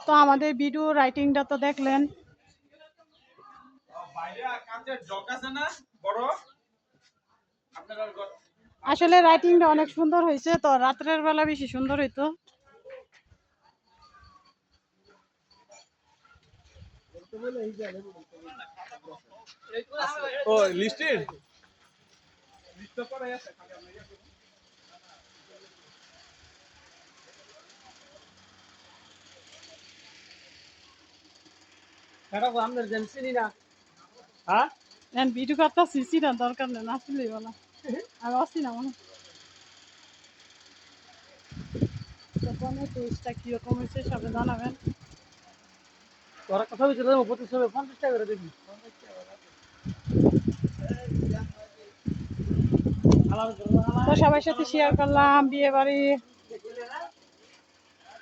তো আমাদের ভিডিও রাইটিংটা তো দেখলেন, আসলে রাইটিংটা অনেক সুন্দর হয়েছে। তো রাত্রের বেলা বেশি সুন্দর হইতো। ও লিস্টেড হ্যাঁ ভিডিও করতে সিসি না দরকার নেই, আসলেই বলা আমি আসছি না মনে। দোকানের টেস্টটা কিরকম হয়েছে সবাই জানাবেন। তোরা কথা বলছিল 50 টাকা করে দিবি। তো সবার সাথে শেয়ার করলাম বিয়ে বাড়ি